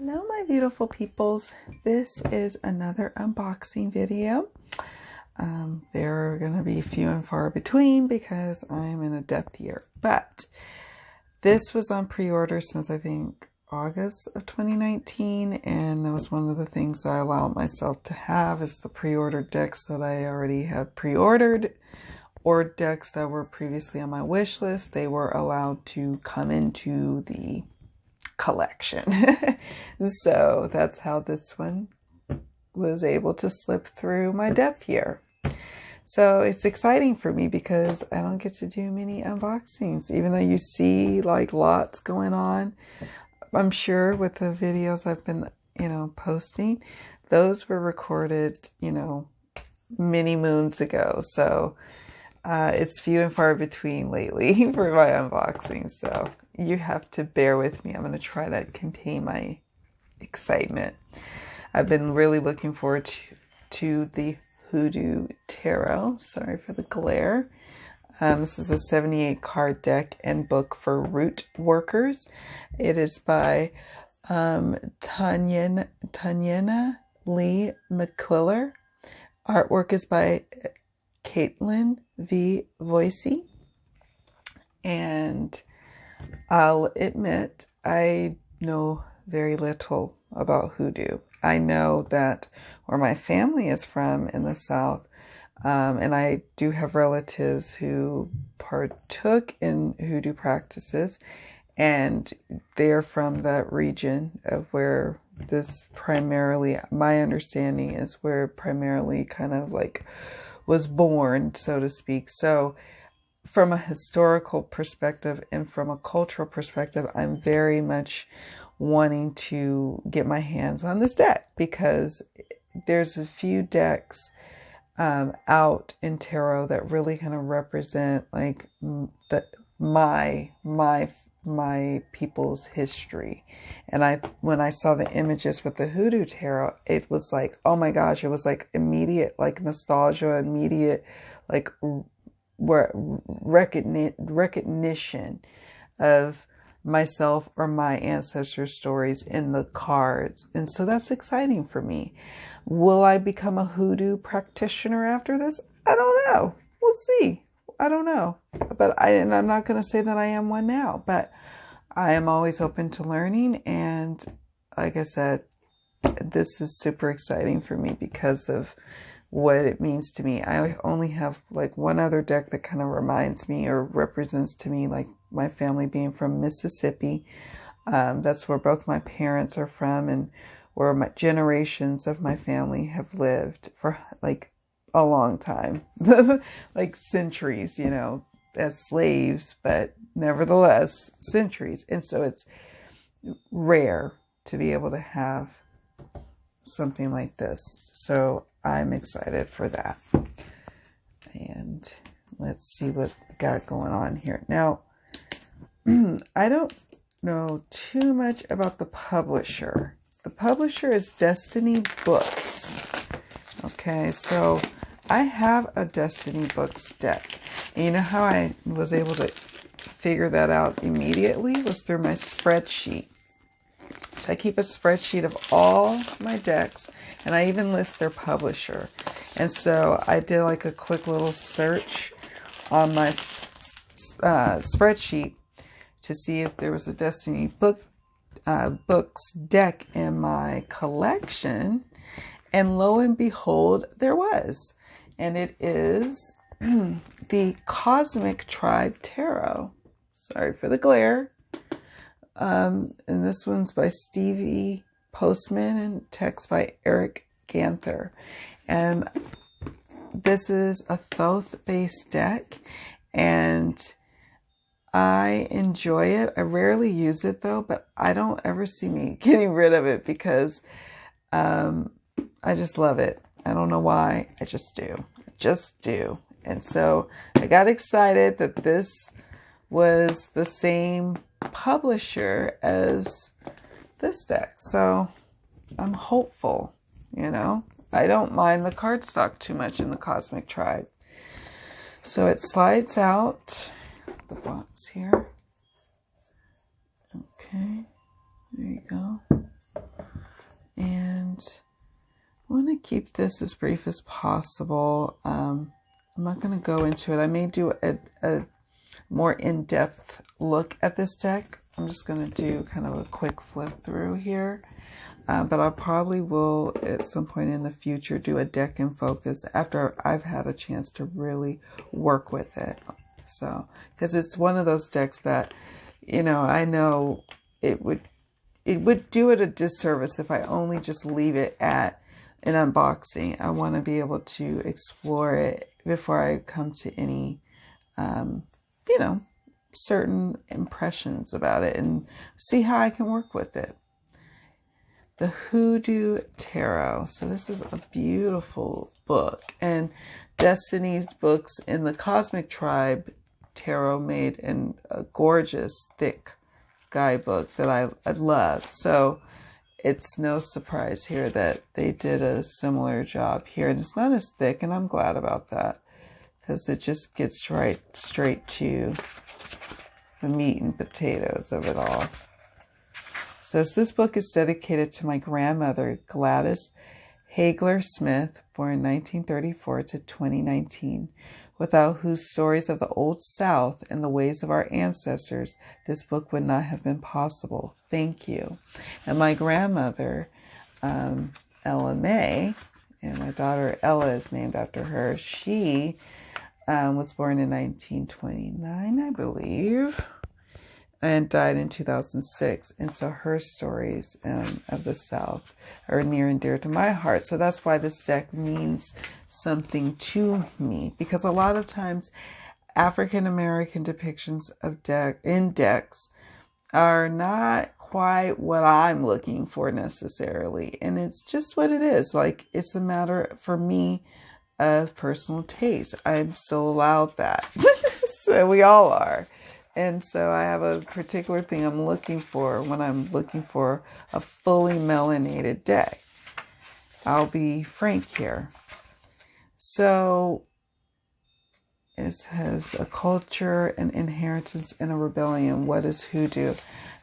Hello my beautiful peoples, this is another unboxing video. There are going to be few and far between because I'm in a depth year, but this was on pre-order since I think August of 2019, and that was one of the things I allowed myself to have is the pre-ordered decks that I already have pre-ordered, or decks that were previously on my wish list. They were allowed to come into the collection. So that's how this one was able to slip through my depth here. So it's exciting for me because I don't get to do many unboxings, even though you see like lots going on. I'm sure with the videos I've been, posting, those were recorded, many moons ago. So it's few and far between lately for my unboxings. So you have to bear with me. I'm going to try to contain my excitement. I've been really looking forward to the HooDoo Tarot. Sorry for the glare. This is a 78 card deck and book for root workers. It is by Tayannah Lee McQuillar. Artwork is by Katelan V. Foisy. And I'll admit, I know very little about HooDoo. I know that where my family is from in the South, and I do have relatives who partook in HooDoo practices, and they're from that region of where this primarily, my understanding is where primarily kind of like was born, so to speak. So from a historical perspective and from a cultural perspective, I'm very much wanting to get my hands on this deck because there's a few decks out in tarot that really kind of represent like my people's history. And when I saw the images with the HooDoo Tarot, it was like, oh my gosh, it was like immediate like nostalgia, immediate like recognition of myself or my ancestors' stories in the cards. And so that's exciting for me. Will I become a HooDoo practitioner after this? I don't know. We'll see. I don't know. But I'm not going to say that I am one now, but I am always open to learning. And like I said, this is super exciting for me because of what it means to me. I only have like one other deck that kind of reminds me or represents to me like my family being from Mississippi. That's where both my parents are from and where my generations of my family have lived for like a long time, like centuries, as slaves, but nevertheless centuries. And so it's rare to be able to have something like this. So I'm excited for that. And let's see what we got going on here. Now, I don't know too much about the publisher. The publisher is Destiny Books. Okay, so I have a Destiny Books deck. And you know how I was able to figure that out immediately was through my spreadsheet. So I keep a spreadsheet of all my decks, and I even list their publisher. And so I did like a quick little search on my spreadsheet to see if there was a Destiny Books deck in my collection. And lo and behold, there was. And it is the Cosmic Tribe Tarot. Sorry for the glare. And this one's by Stevie Postman and text by Eric Ganther. And this is a Thoth-based deck, and I enjoy it. I rarely use it though, but I don't ever see me getting rid of it because I just love it. I don't know why. I just do. I just do. And so I got excited that this was the same publisher as this deck. So I'm hopeful, I don't mind the cardstock too much in the Cosmic Tribe. So it slides out the box here. Okay, there you go. And I want to keep this as brief as possible. I'm not going to go into it. I may do a more in-depth look at this deck. I'm just going to do kind of a quick flip through here. But I probably will at some point in the future do a deck in focus after I've had a chance to really work with it. So, because it's one of those decks that, you know, I know it would do it a disservice if I only just leave it at an unboxing. I want to be able to explore it before I come to any, you know, certain impressions about it and see how I can work with it. The HooDoo Tarot. So this is a beautiful book, and Destiny's books in the Cosmic Tribe Tarot made a gorgeous, thick guidebook that I love. So it's no surprise here that they did a similar job here. And it's not as thick, and I'm glad about that, because it just gets right straight to the meat and potatoes of it all. It says, this book is dedicated to my grandmother, Gladys Hagler Smith, born 1934 to 2019, without whose stories of the Old South and the ways of our ancestors, this book would not have been possible. Thank you. And my grandmother, Ella May, and my daughter Ella is named after her. She was born in 1929, I believe, and died in 2006. And so her stories of the South are near and dear to my heart. So that's why this deck means something to me, because a lot of times African American depictions of decks are not quite what I'm looking for necessarily. And it's just what it is. Like, it's a matter for me of personal taste. I'm still allowed that. So we all are. And so I have a particular thing I'm looking for when I'm looking for a fully melanated deck. I'll be frank here. So it has a culture, an inheritance, and a rebellion. What is hoodoo?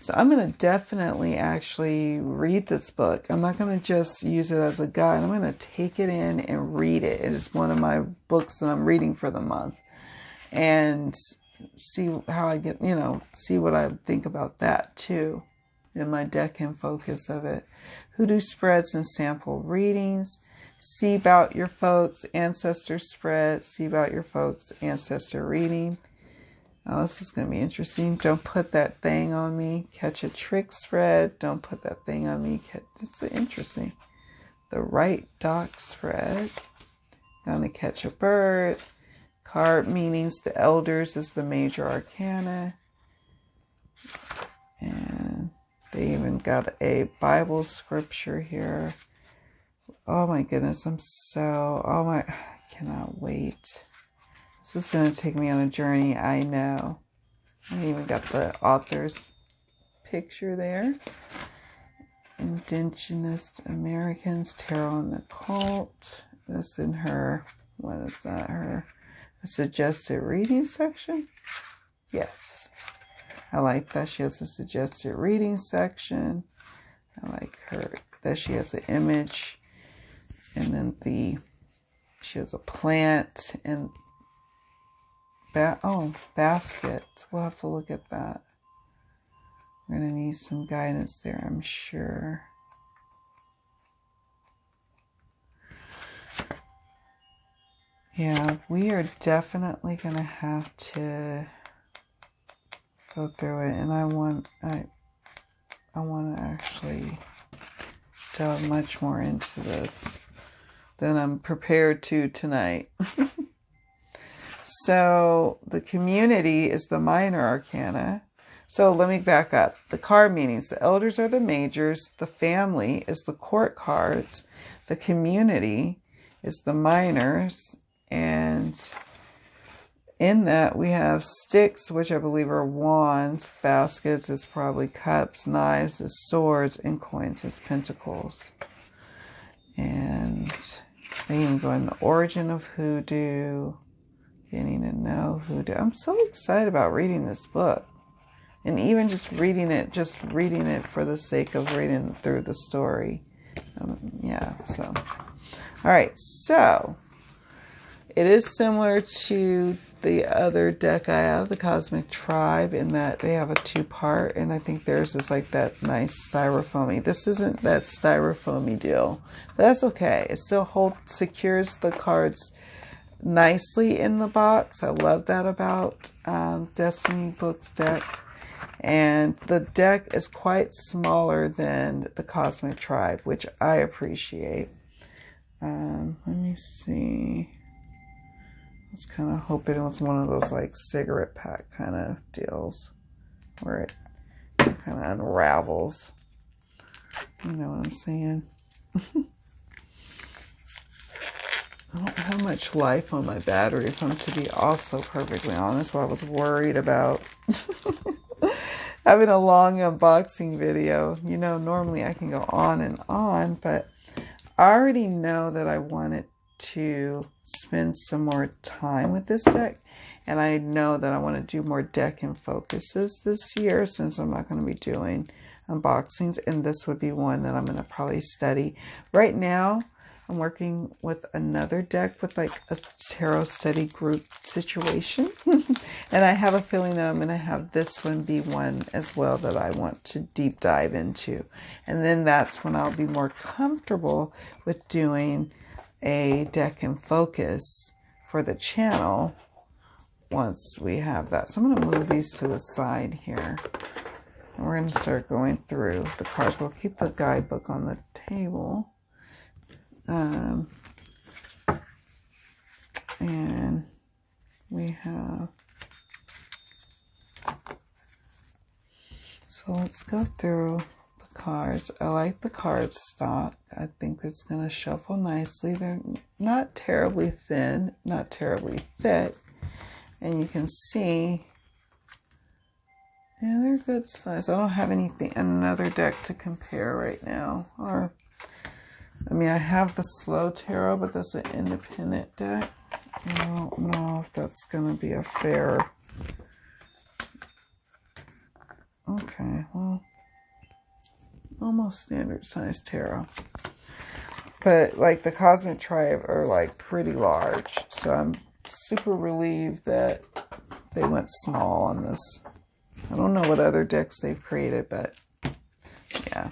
So I'm going to definitely actually read this book. I'm not going to just use it as a guide. I'm going to take it in and read it. It is one of my books that I'm reading for the month. And see how I get, see what I think about that too in my deck and focus of it. Hoodoo spreads and sample readings. See about your folks, ancestor spread. See about your folks, ancestor reading. Oh, this is going to be interesting. Don't put that thing on me. Catch a trick spread. Don't put that thing on me. It's interesting. The right dock spread. Gonna catch a bird. Card meanings. The elders is the major arcana. And they even got a Bible scripture here. Oh my goodness, I cannot wait. This is going to take me on a journey, I know. I even got the author's picture there. Indigenous Americans, Tarot and the Occult. That's in her, what is that, her suggested reading section? Yes. I like that she has a suggested reading section. I like that she has an image. And then she has a plant and baskets. We'll have to look at that. We're going to need some guidance there, I'm sure. Yeah, we are definitely going to have to go through it. And I want to actually delve much more into this than I'm prepared to tonight. So the community is the minor arcana. So let me back up. The card meanings. The elders are the majors. The family is the court cards. The community is the minors. And in that we have sticks, which I believe are wands. Baskets is probably cups. Knives is swords. And coins is pentacles. And they even go in the origin of hoodoo. Getting to know hoodoo. I'm so excited about reading this book. And even just reading it for the sake of reading through the story. Yeah, so. All right, so it is similar to the other deck I have, the Cosmic Tribe, in that they have a two-part, and I think theirs is like that nice styrofoamy. This isn't that styrofoamy deal, but that's okay. It still secures the cards nicely in the box. I love that about Destiny Books deck. And the deck is quite smaller than the Cosmic Tribe, which I appreciate. Let me see. I was kind of hoping it was one of those like cigarette pack kind of deals where it kind of unravels. You know what I'm saying? I don't have much life on my battery, if I'm to be also perfectly honest. What I was worried about having a long unboxing video. You know, normally I can go on and on, but I already know that I wanted to spend some more time with this deck, and I know that I want to do more deck and focuses this year since I'm not going to be doing unboxings, and this would be one that I'm going to probably study. Right now I'm working with another deck with like a tarot study group situation. And I have a feeling that I'm going to have this one be one as well that I want to deep dive into. And then that's when I'll be more comfortable with doing a deck and focus for the channel once we have that. So I'm going to move these to the side here. And we're going to start going through the cards. We'll keep the guidebook on the table. And we have, so let's go through the cards. I like the card stock. I think it's going to shuffle nicely. They're not terribly thin, not terribly thick. And you can see, yeah, they're good size. I don't have another deck to compare right now. Or, I mean, I have the Slow Tarot, but that's an independent deck. I don't know if that's going to be a fair. Okay, well, almost standard size tarot. But like the Cosmic Tribe are like pretty large. So I'm super relieved that they went small on this. I don't know what other decks they've created, but yeah.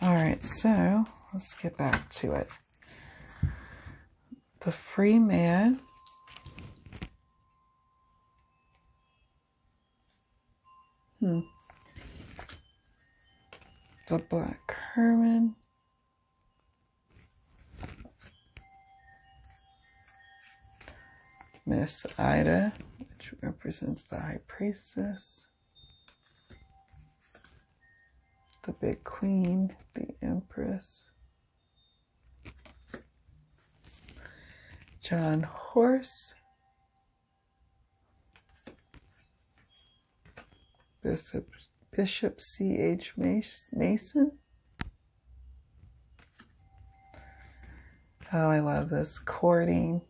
All right, so let's get back to it. The Free Man. The Black Hermit. Miss Ida, which represents the High Priestess. The Big Queen, the Empress. John Horse. Bishop C.H. Mason. Oh, I love this. Courting.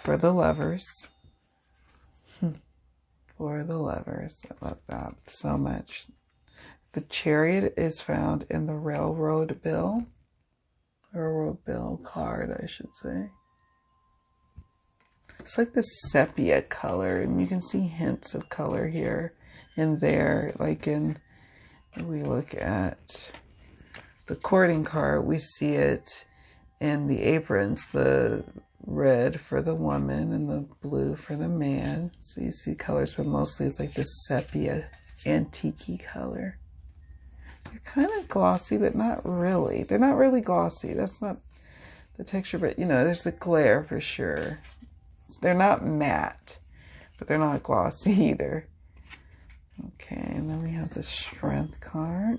For the Lovers. For the Lovers. I love that so much. The Chariot is found in the Railroad Bill. Railroad Bill card, I should say. It's like this sepia color, and you can see hints of color here and there. Like if we look at the courting card, we see it in the aprons, the red for the woman and the blue for the man. So you see colors, but mostly it's like this sepia antique color. They're kind of glossy, but not really. They're not really glossy. That's not the texture, but you know, there's a glare for sure. They're not matte, but they're not glossy either. Okay, and then we have the Strength card.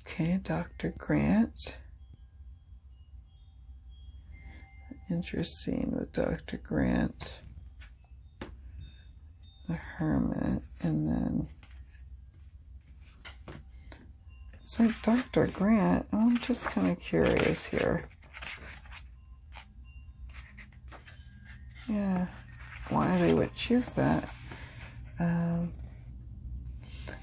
Okay, Dr. Grant. Interesting with Dr. Grant. The Hermit, and then it's like Dr. Grant. I'm just kind of curious here. why they would choose that.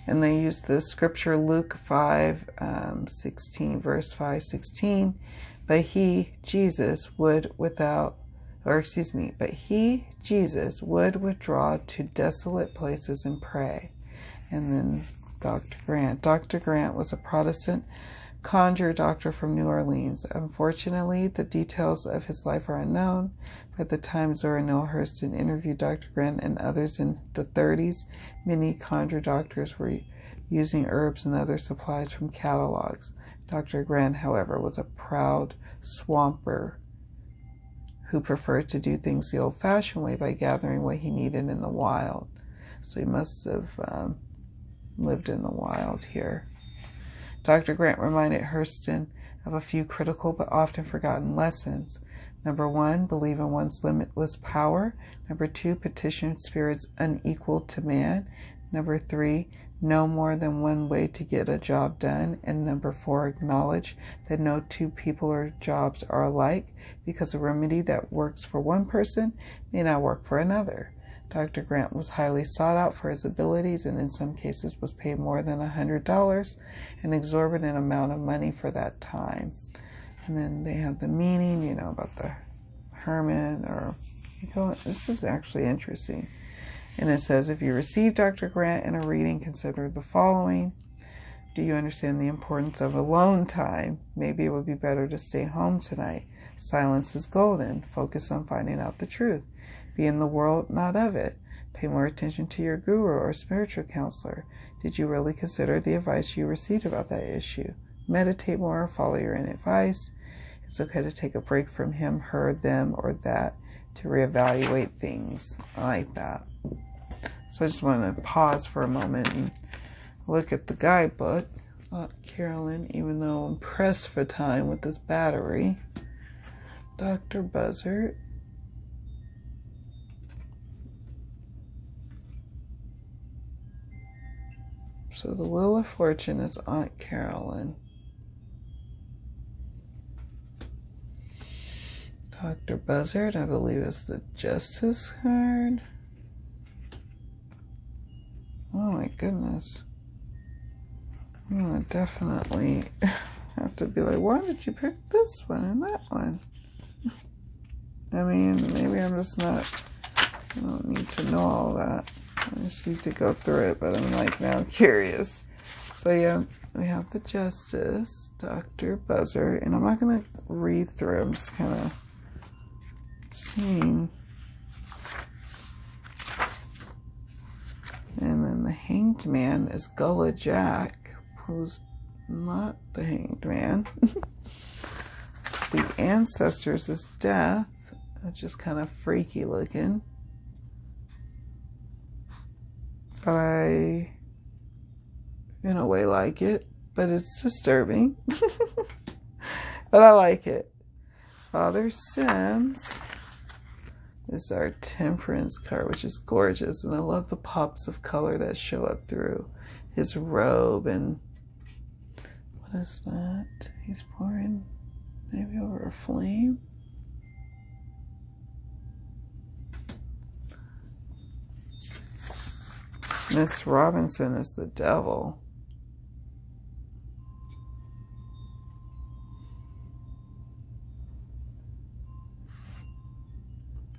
And they use the scripture Luke 5:16, verse 5:16. But he, Jesus, would withdraw to desolate places and pray. And then Dr. Grant. Dr. Grant was a Protestant conjure doctor from New Orleans. Unfortunately, the details of his life are unknown. By the time Zora Neale Hurston interviewed Dr. Grant and others in the 30s, many conjure doctors were using herbs and other supplies from catalogs. Dr. Grant, however, was a proud swamper who preferred to do things the old-fashioned way by gathering what he needed in the wild. So he must have lived in the wild here. Dr. Grant reminded Hurston of a few critical but often forgotten lessons. Number 1, believe in one's limitless power. Number 2, petition spirits unequal to man. Number 3, know more than one way to get a job done. And number 4, acknowledge that no two people or jobs are alike, because a remedy that works for one person may not work for another. Dr. Grant was highly sought out for his abilities and in some cases was paid more than $100, an exorbitant amount of money for that time. And then they have the meaning, about the hermit, this is actually interesting. And it says, if you receive Dr. Grant in a reading, consider the following. Do you understand the importance of alone time? Maybe it would be better to stay home tonight. Silence is golden. Focus on finding out the truth. Be in the world, not of it. Pay more attention to your guru or spiritual counselor. Did you really consider the advice you received about that issue? Meditate more, follow your own advice. It's okay to take a break from him, her, them, or that to reevaluate things. I like that. So I just want to pause for a moment and look at the guidebook. Carolyn, even though I'm pressed for time with this battery. Dr. Buzzard. So the Wheel of Fortune is Aunt Carolyn. Dr. Buzzard, I believe, is the Justice card. Oh my goodness. I'm gonna definitely have to be like, why did you pick this one and that one? I mean, maybe I'm just not, I don't need to know all that. I just need to go through it, but I'm now curious. So yeah, we have the Justice, Dr. Buzzard, and I'm not going to read through. I'm just kind of seeing. And then the Hanged Man is Gullah Jack, who's not the Hanged Man. The Ancestors is Death, which is kind of freaky looking. But I, in a way, like it. But it's disturbing. But I like it. Father Sims is our Temperance card, which is gorgeous. And I love the pops of color that show up through his robe. And what is that? He's pouring maybe over a flame. Miss Robinson is the Devil.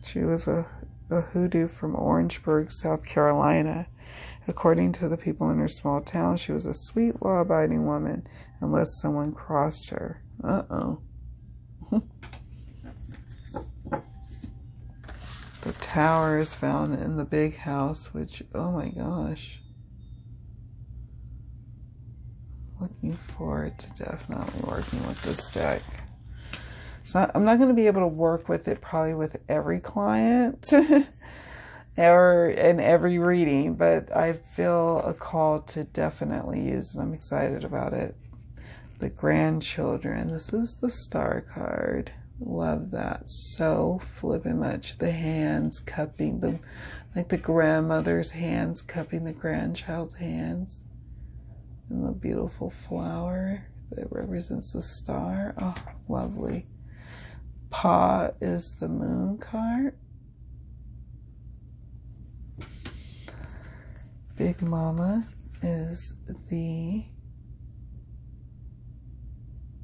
She was a hoodoo from Orangeburg, South Carolina. According to the people in her small town, she was a sweet, law-abiding woman, unless someone crossed her. Uh-oh. The tower is found in the big house, which, oh my gosh. Looking forward to definitely working with this deck. I'm not going to be able to work with it probably with every client or in every reading, but I feel a call to definitely use it. I'm excited about it. The grandchildren. This is the Star card. Love that so flippin' much. The hands cupping the, like the grandmother's hands cupping the grandchild's hands. And the beautiful flower that represents the star. Oh, lovely. Pa is the Moon card. Big Mama is the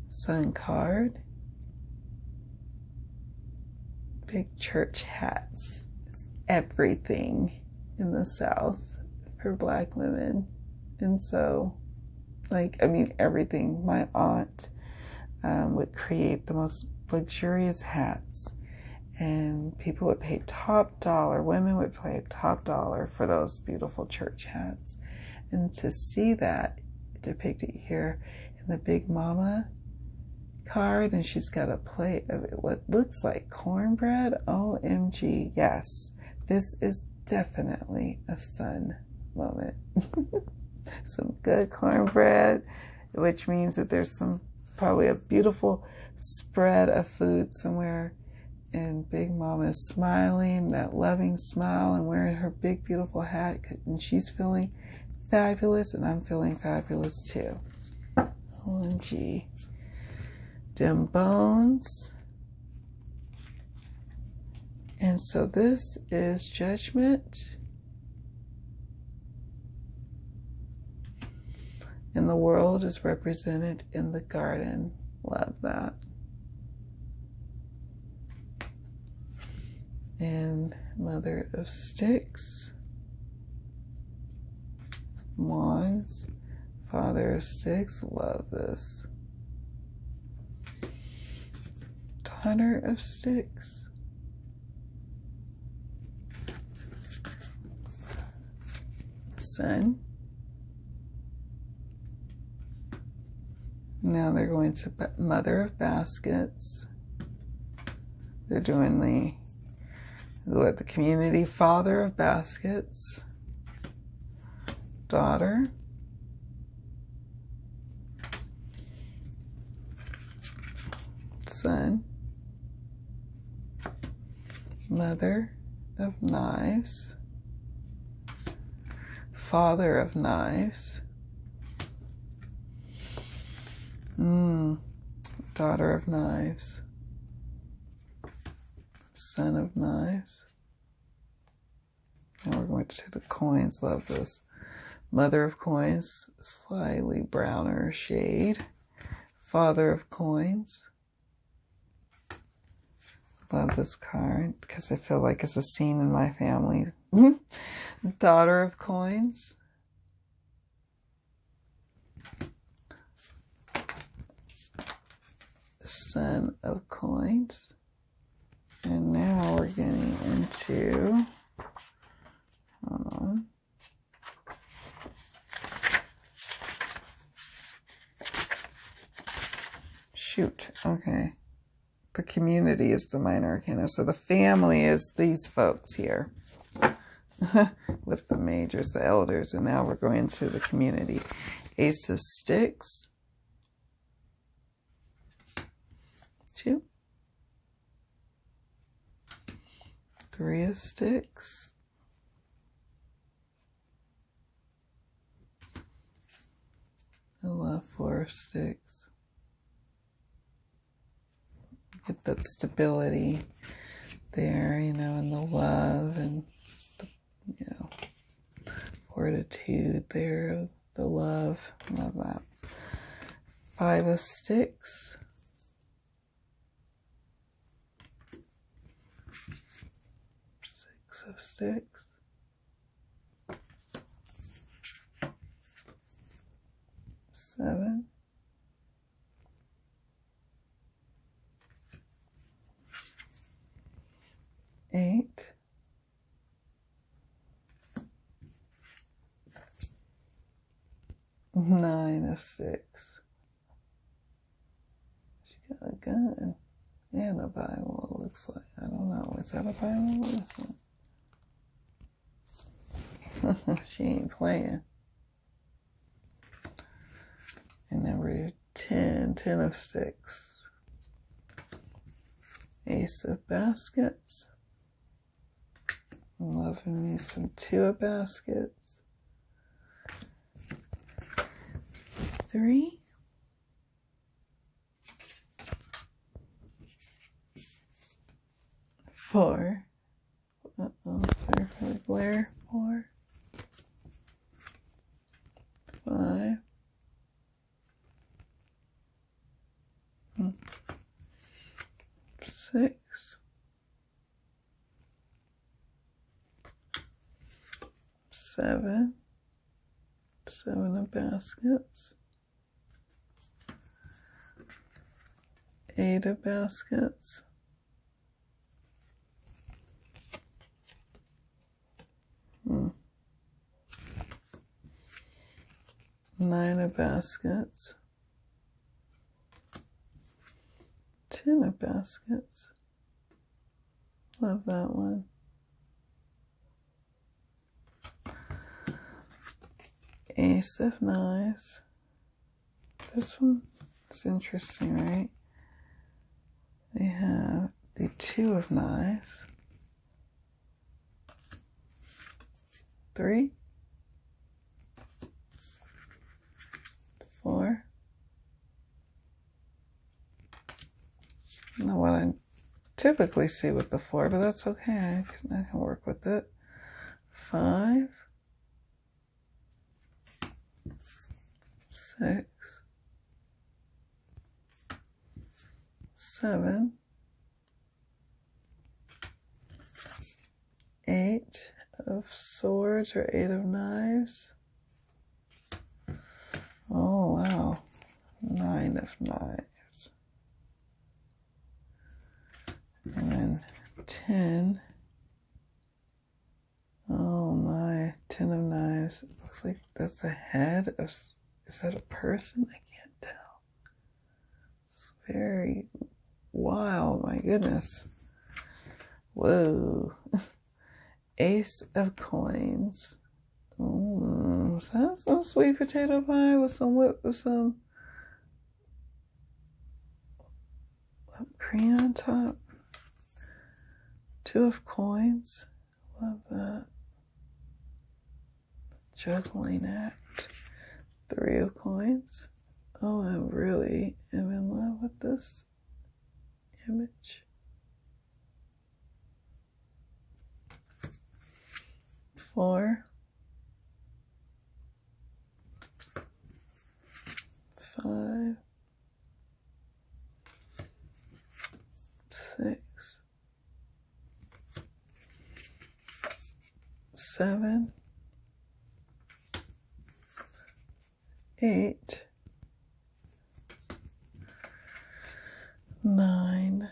Sun card. Big church hats. It's everything in the South for Black women. And so, everything. My aunt would create the most luxurious hats, and people would pay top dollar. Women would pay top dollar for those beautiful church hats. And to see that depicted here in the Big Mama card, and she's got a plate of what looks like cornbread. OMG, yes, this is definitely a sun moment. Some good cornbread, which means that there's probably a beautiful spread of food somewhere, and Big Mama is smiling, that loving smile, and wearing her big beautiful hat, and she's feeling fabulous, and I'm feeling fabulous too. OMG. Dim bones. And so this is Judgment. And the world is represented in the garden. Love that. And Mother of Sticks. Wands. Father of Sticks. Love this. Daughter of Sticks. Sun. Now they're going to Mother of Baskets. They're doing the community. Father of Baskets. Daughter. Son. Mother of Knives. Father of Knives. Daughter of Knives. Son of Knives. And we're going to the coins. Love this. Mother of Coins, slightly browner shade. Father of Coins. Love this card because I feel like it's a scene in my family. Daughter of Coins. Son of Coins. And now we're getting into, hold on. Shoot, okay. The community is the minor arcana. So the family is these folks here with the majors, the elders. And now we're going to the community. Ace of Sticks. 2. 3 of Sticks. I love 4 of Sticks. Get that stability there, and the love and the, fortitude there, the love. Love that. 5 of Sticks. 6 of Sticks. 7. 8. 9 of Sticks. She got a gun and a Bible, it looks like. I don't know. Is that a Bible? What is that? She ain't playing. And number 10, 10 of Sticks. Ace of Baskets. I'm loving me some 2 of Baskets. 3. 4. Uh-oh, sorry for the glare. 4. 1, 6, 7, 7 of baskets, 8 of baskets, 9 of baskets, 10 of baskets. Love that one. Ace of knives. This one is interesting, right? We have the 2 of knives. 3, 4. Not what I typically see with the 4, but that's okay. I can work with it. 5, 6, 7, 8 of swords or 8 of knives. Oh, wow. 9 of knives. And then 10. Oh my, 10 of knives. It looks like that's the head of, is that a person? I can't tell. It's very wild, my goodness. Whoa. Ace of coins. Is that some sweet potato pie with some whipped cream on top? 2 of coins. Love that. Juggling act. 3 of coins. Oh, I really am in love with this image. 4, 5, 6, 7, 8, 9,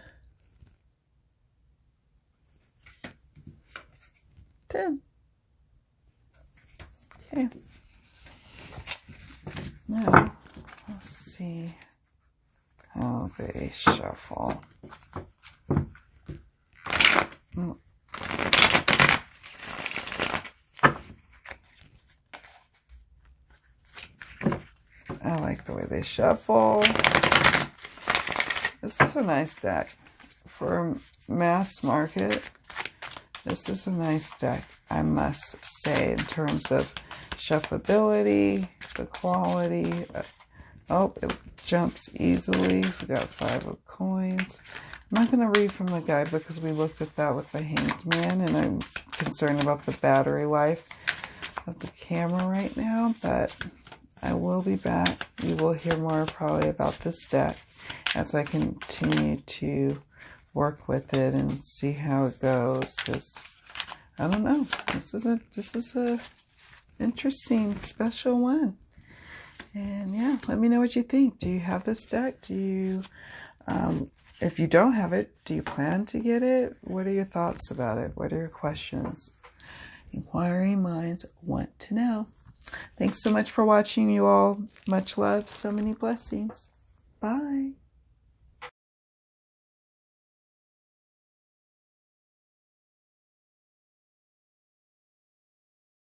10. Okay. Now, let's see how they shuffle. I like the way they shuffle. This is a nice deck. For mass market, this is a nice deck, I must say, in terms of shuffleability, the quality. Oh, it jumps easily. We got 5 of coins. I'm not going to read from the guide because we looked at that with the Hanged Man, and I'm concerned about the battery life of the camera right now, but I will be back. You will hear more probably about this deck as I continue to work with it and see how it goes, because I don't know. This is a interesting, special one. And yeah, let me know what you think. Do you have this deck? Do you, if you don't have it, do you plan to get it? What are your thoughts about it? What are your questions? Inquiring minds want to know. Thanks so much for watching, you all. Much love. So many blessings. Bye.